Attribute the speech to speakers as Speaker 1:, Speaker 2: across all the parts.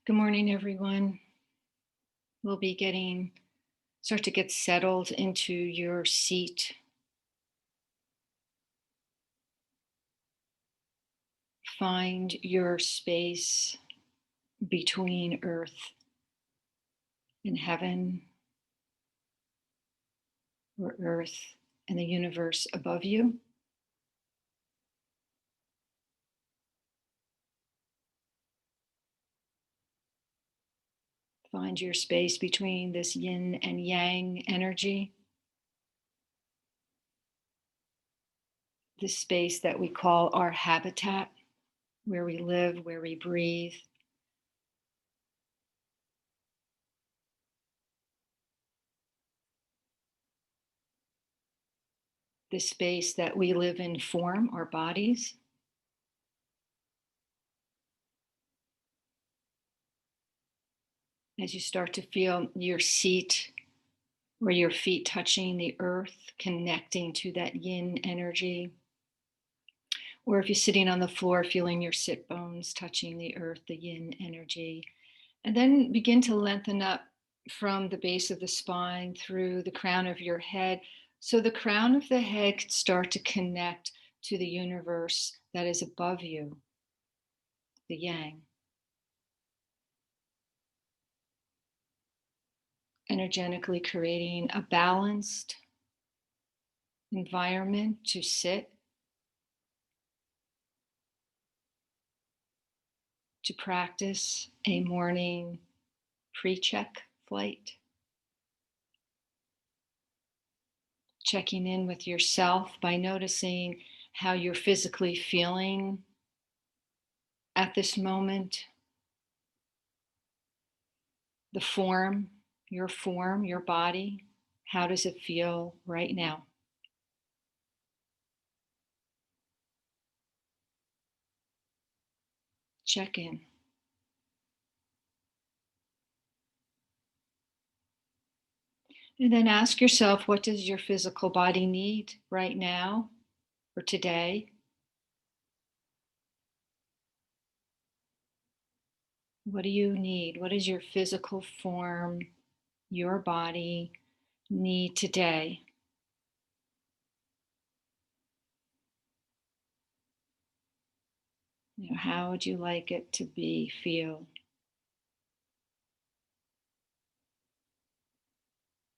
Speaker 1: Good morning, everyone. We'll be start to get settled into your seat. Find your space between earth and heaven, or earth and the universe above you. Find your space between this yin and yang energy, this space that we call our habitat, where we live, where we breathe. This space that we live in form, our bodies. As you start to feel your seat or your feet touching the earth, connecting to that yin energy. Or if you're sitting on the floor, feeling your sit bones touching the earth, the yin energy. And then begin to lengthen up from the base of the spine through the crown of your head. So the crown of the head can start to connect to the universe that is above you, the yang. Energetically creating a balanced environment to sit, to practice a morning pre-check flight. Checking in with yourself by noticing how you're physically feeling at this moment. The form, your body, how does it feel right now? Check in. And then ask yourself, what does your physical body need right now or today? What do you need? What does your physical form, your body need today? How would you like it to be, feel?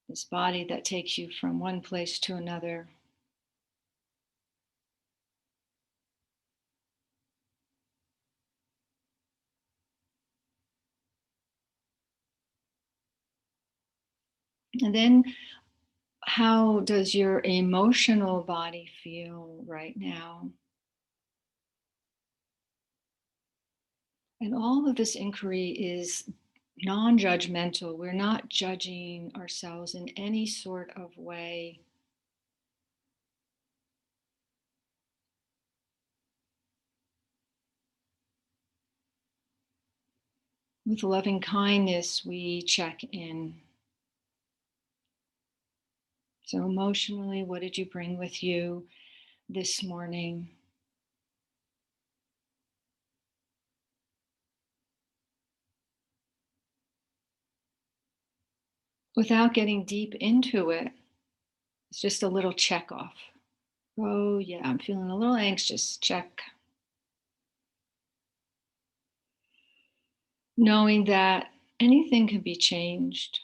Speaker 1: This body that takes you from one place to another. And then how does your emotional body feel right now? And all of this inquiry is non-judgmental. We're not judging ourselves in any sort of way. With loving kindness, we check in. So emotionally, what did you bring with you this morning? Without getting deep into it, it's just a little check off. Oh, yeah, I'm feeling a little anxious. Check. Knowing that anything can be changed,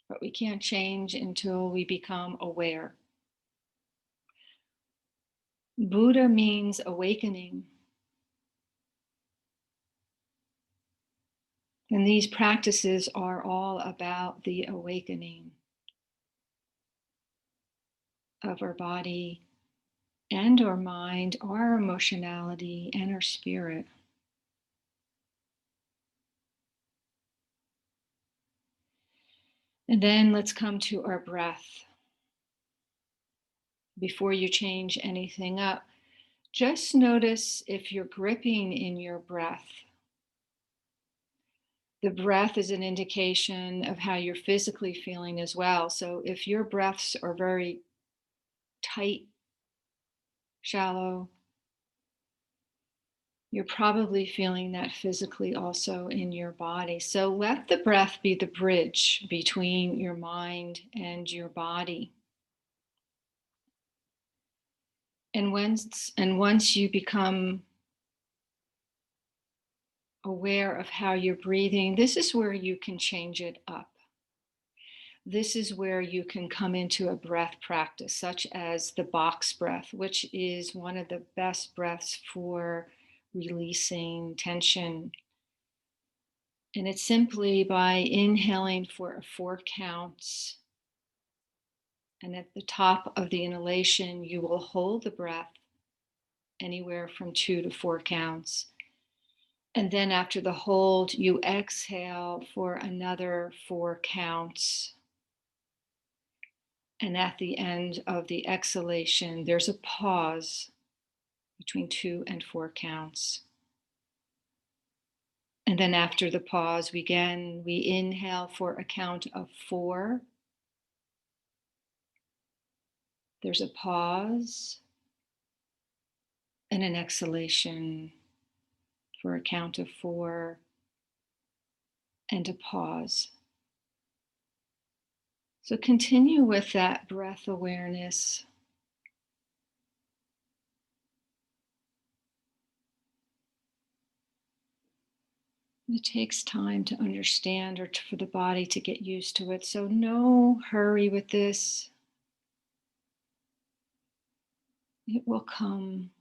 Speaker 1: but we can't change until we become aware. Buddha means awakening. And these practices are all about the awakening of our body and our mind, our emotionality, and our spirit. And then let's come to our breath. Before you change anything up, just notice if you're gripping in your breath. The breath is an indication of how you're physically feeling as well. So if your breaths are very tight, shallow, You're probably feeling that physically also in your body. So let the breath be the bridge between your mind and your body. And once you become aware of how you're breathing, this is where you can change it up. This is where you can come into a breath practice, such as the box breath, which is one of the best breaths for releasing tension. And it's simply by inhaling for a 4 counts. And at the top of the inhalation, you will hold the breath anywhere from 2 to 4 counts. And then after the hold, you exhale for another 4 counts. And at the end of the exhalation, there's a pause between 2 and 4 counts. And then after the pause, we inhale for a count of 4. There's a pause and an exhalation for a count of 4 and a pause. So continue with that breath awareness. It takes time to understand or for the body to get used to it. So no hurry with this. It will come.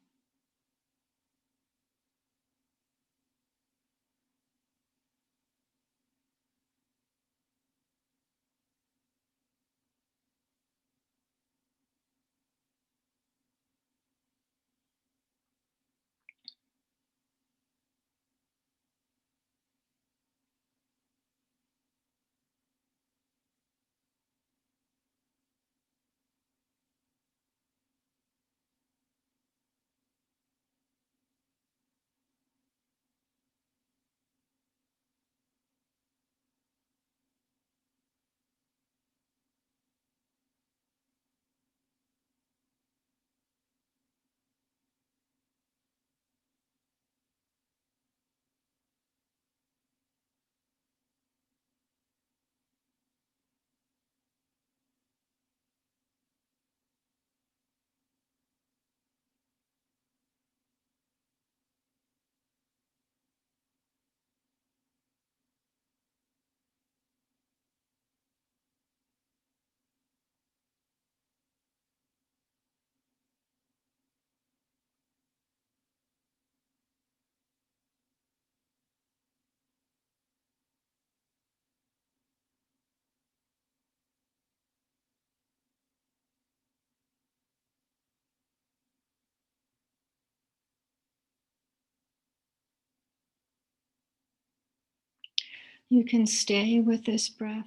Speaker 1: You can stay with this breath,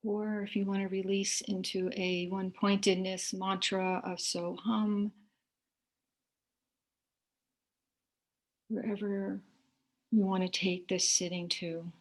Speaker 1: or if you want to release into a one pointedness mantra of so hum, wherever you want to take this sitting to.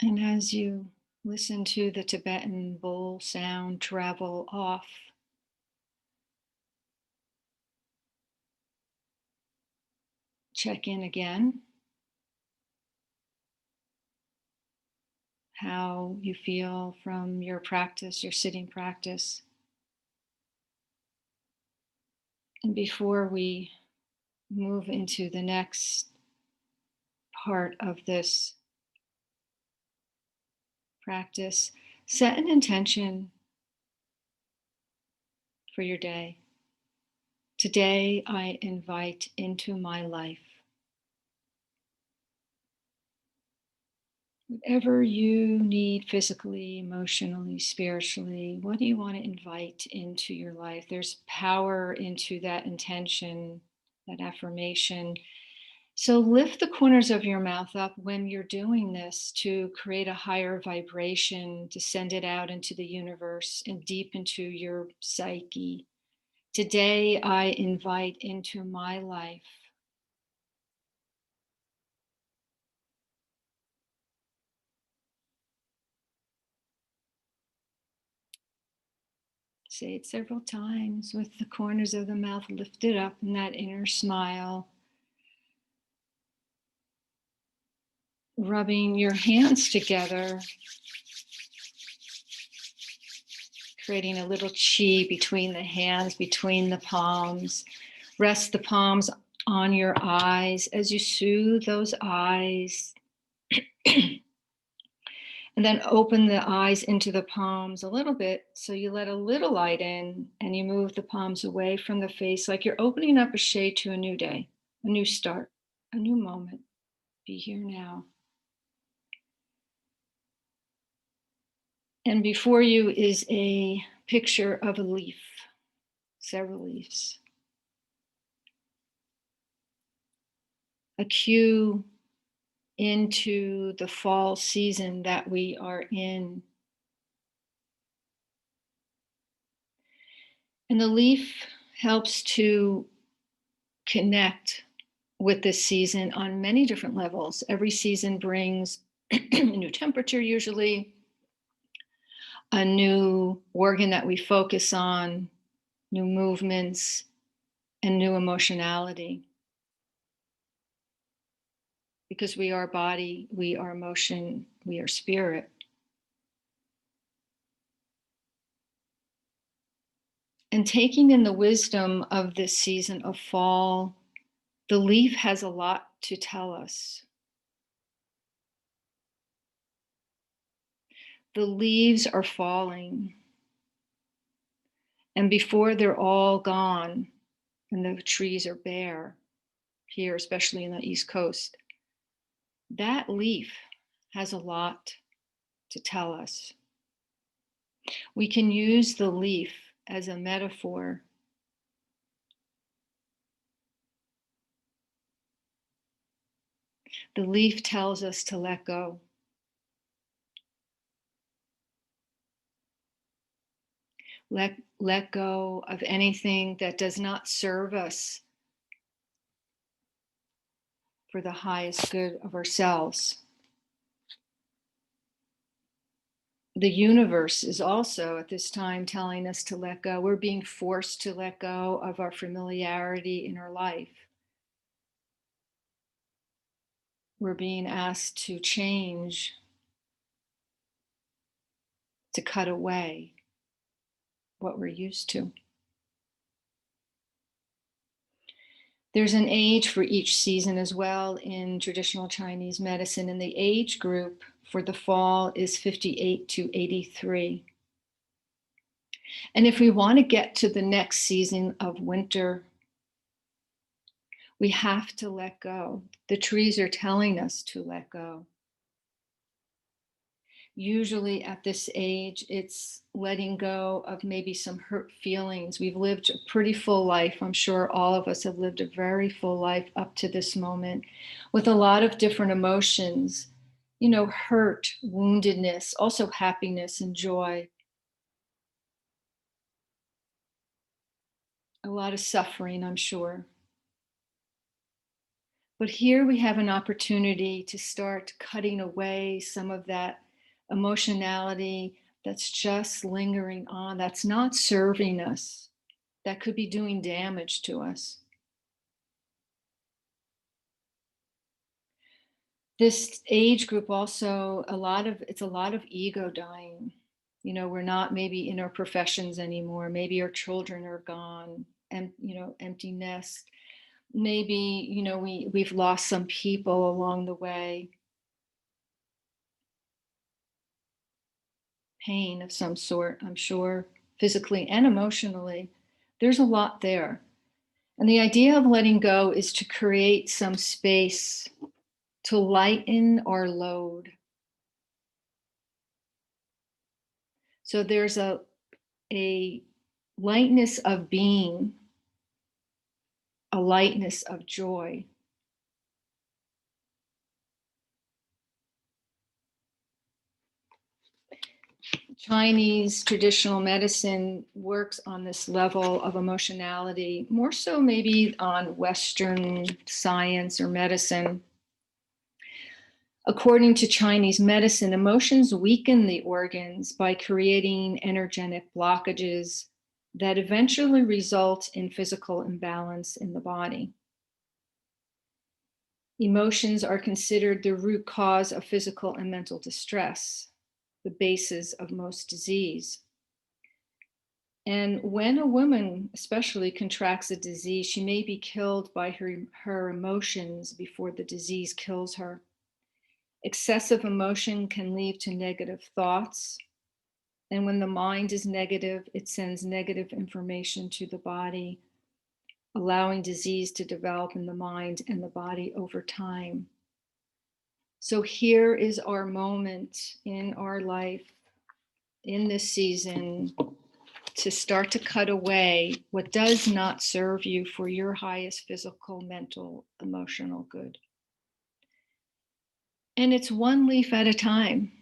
Speaker 1: And as you listen to the Tibetan bowl sound travel off, check in again how you feel from your practice, your sitting practice. And before we move into the next part of this practice, set an intention for your day. Today, I invite into my life whatever you need physically, emotionally, spiritually. What do you want to invite into your life? There's power into that intention, that affirmation. So lift the corners of your mouth up when you're doing this to create a higher vibration, to send it out into the universe and deep into your psyche. Today, I invite into my life. Say it several times with the corners of the mouth lifted up in that inner smile. Rubbing your hands together, creating a little chi between the hands, between the palms. Rest the palms on your eyes as you soothe those eyes. And then open the eyes into the palms a little bit. So you let a little light in and you move the palms away from the face like you're opening up a shade to a new day, a new start, a new moment. Be here now. And before you is a picture of a leaf, several leaves. A cue into the fall season that we are in. And the leaf helps to connect with this season on many different levels. Every season brings a new temperature, usually, a new organ that we focus on, new movements, and new emotionality. Because we are body, we are emotion, we are spirit. And taking in the wisdom of this season of fall, the leaf has a lot to tell us. The leaves are falling. And before they're all gone and the trees are bare, here, especially in the East Coast, that leaf has a lot to tell us. We can use the leaf as a metaphor. The leaf tells us to let go. Let go of anything that does not serve us for the highest good of ourselves. The universe is also at this time telling us to let go. We're being forced to let go of our familiarity in our life. We're being asked to change, to cut away what we're used to. There's an age for each season as well in traditional Chinese medicine, and the age group for the fall is 58 to 83. And if we want to get to the next season of winter, we have to let go. The trees are telling us to let go. Usually at this age, it's letting go of maybe some hurt feelings. We've lived a pretty full life. I'm sure all of us have lived a very full life up to this moment with a lot of different emotions, hurt, woundedness, also happiness and joy, a lot of suffering, I'm sure. But here we have an opportunity to start cutting away some of that emotionality that's just lingering on, that's not serving us, that could be doing damage to us. This age group also, it's a lot of ego dying. You know, we're not maybe in our professions anymore. Maybe our children are gone, and empty nest. Maybe, we've lost some people along the way. Pain of some sort, I'm sure, physically and emotionally. There's a lot there. And the idea of letting go is to create some space to lighten our load. So there's a lightness of being, a lightness of joy. Chinese traditional medicine works on this level of emotionality, more so maybe on Western science or medicine. According to Chinese medicine, emotions weaken the organs by creating energetic blockages that eventually result in physical imbalance in the body. Emotions are considered the root cause of physical and mental distress, the basis of most disease. And when a woman especially contracts a disease, she may be killed by her emotions before the disease kills her. Excessive emotion can lead to negative thoughts. And when the mind is negative, it sends negative information to the body, allowing disease to develop in the mind and the body over time. So here is our moment in our life, in this season, to start to cut away what does not serve you for your highest physical, mental, emotional good. And it's one leaf at a time.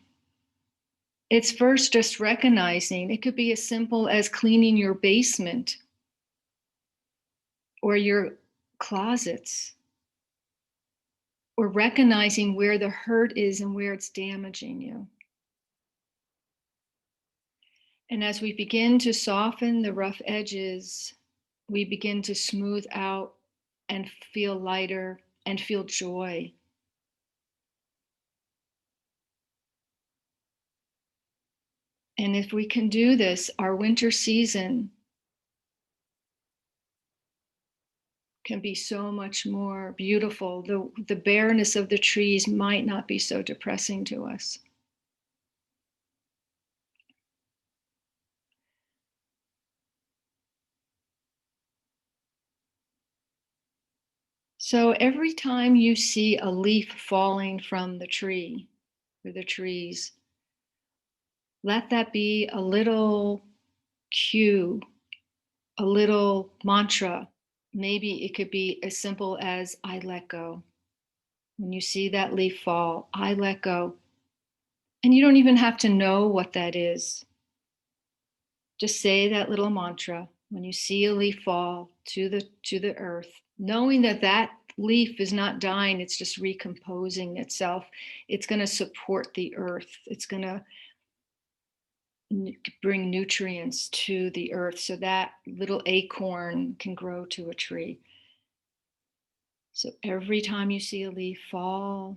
Speaker 1: It's first just recognizing, it could be as simple as cleaning your basement or your closets, or recognizing where the hurt is and where it's damaging you. And as we begin to soften the rough edges, we begin to smooth out and feel lighter and feel joy. And if we can do this, our winter season can be so much more beautiful. The bareness of the trees might not be so depressing to us. So every time you see a leaf falling from the tree or the trees, let that be a little cue, a little mantra. Maybe it could be as simple as I let go. When you see that leaf fall, I let go. And you don't even have to know what that is. Just say that little mantra when you see a leaf fall to the earth, knowing that that leaf is not dying, it's just recomposing itself. It's going to support the earth. It's going to bring nutrients to the earth so that little acorn can grow to a tree. So every time you see a leaf fall,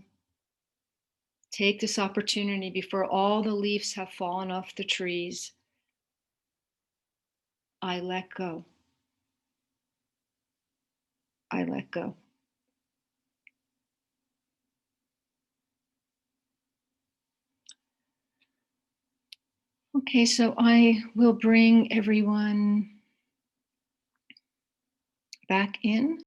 Speaker 1: take this opportunity before all the leaves have fallen off the trees. I let go. I let go. Okay, so I will bring everyone back in.